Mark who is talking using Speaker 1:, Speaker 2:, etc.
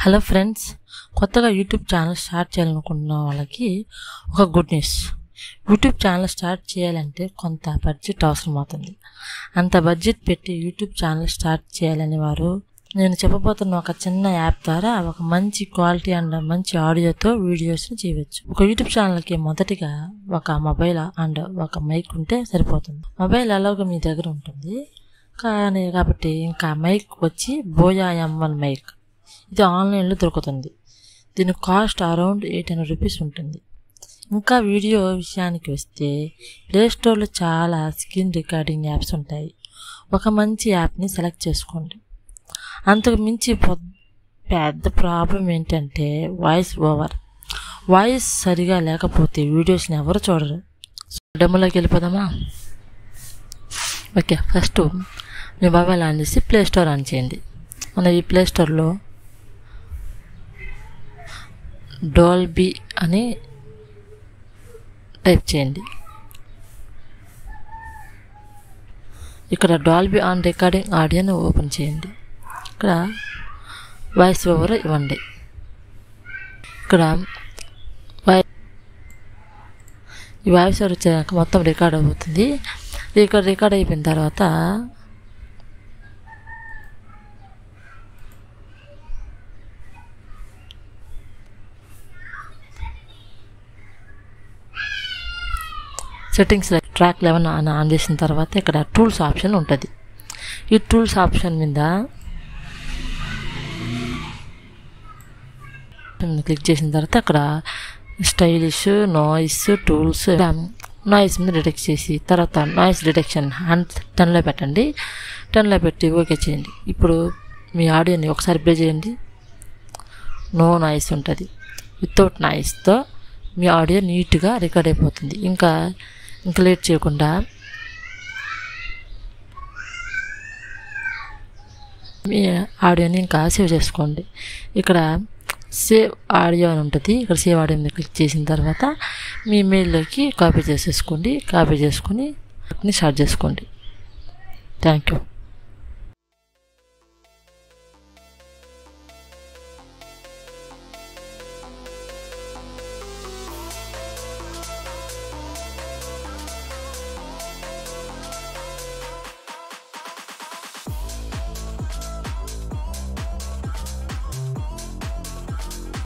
Speaker 1: Hello friends, కొత్తగా YouTube channel start చేయాలనుకున్న వాళ్ళకి ఒక good news. YouTube channel start చేయాలంటే కొంత బడ్జెట్ అవసరం అవుతుంది. అంత బడ్జెట్ పెట్టి యూట్యూబ్ ఛానల్ స్టార్ట్ చేయాలని వారు నేను చెప్పబోతున్న ఒక చిన్న యాప్ ద్వారా ఒక మంచి క్వాలిటీ అండ్ మంచి ఆడియోతో వీడియోస్ని చేయవచ్చు. ఒక యూట్యూబ్ ఛానల్కి మొదటిగా ఒక మొబైల్ అండ్ ఒక మైక్ ఉంటే సరిపోతుంది. మొబైల్ అలాగే మీ దగ్గర ఉంటుంది కాబట్టి ఇంకా మైక్ వచ్చి బోయా M1 మైక్. ఇది ఆన్లైన్లో దొరుకుతుంది. దీని కాస్ట్ అరౌండ్ 800 రూపీస్ ఉంటుంది. ఇంకా వీడియో విషయానికి వస్తే ప్లేస్టోర్లో చాలా స్క్రీన్ రికార్డింగ్ యాప్స్ ఉంటాయి. ఒక మంచి యాప్ని సెలెక్ట్ చేసుకోండి. అంతకు మించి పెద్ద ప్రాబ్లం ఏంటంటే వాయిస్ సరిగా లేకపోతే వీడియోస్ని ఎవరు చూడరు. డెమోలోకి వెళ్ళిపోదామా? Okay, first me mobile on చేసి ప్లేస్టోర్ ఆన్ చేయండి. మన ఈ ప్లేస్టోర్లో డాల్బీ అని టైప్ చేయండి. ఇక్కడ డాల్బీ ఆన్ రికార్డింగ్ ఆడియోని ఓపెన్ చేయండి. ఇక్కడ వాయిస్ ఓవర్ ఇవ్వండి. ఇక్కడ ఈ వాయిస్ ఓవర్ వచ్చాక మొత్తం రికార్డ్ అవుతుంది. రికార్డ్ అయిపోయిన తర్వాత సెట్టింగ్స్ ట్రాక్ 11 ఆన్ చేసిన తర్వాత ఇక్కడ టూల్స్ ఆప్షన్ ఉంటుంది. ఈ టూల్స్ ఆప్షన్ మీద క్లిక్ చేసిన తర్వాత అక్కడ స్టైలిష్, నాయిస్, టూల్స్, నాయిస్ మీద డిటెక్ట్ చేసి తర్వాత నాయిస్ డిటెక్షన్ 10లో పెట్టండి. 10లో పెట్టి ఓకే చేయండి. ఇప్పుడు మీ ఆడియోని ఒకసారి ప్లే చేయండి. నో నాయిస్ ఉంటుంది. వితౌట్ నాయిస్తో మీ ఆడియో నీట్గా రికార్డ్ అయిపోతుంది. ఇంకా లేట్ చేయకుండా మీ ఆడియోని ఇంకా సేవ్ చేసుకోండి. ఇక్కడ సేవ్ ఆడియో అని ఉంటుంది. ఇక్కడ సేవ్ ఆడియో మీద క్లిక్ చేసిన తర్వాత మీ మెయిల్లోకి కాపీ చేసుకొని స్టార్ట్ చేసుకోండి. Thank you.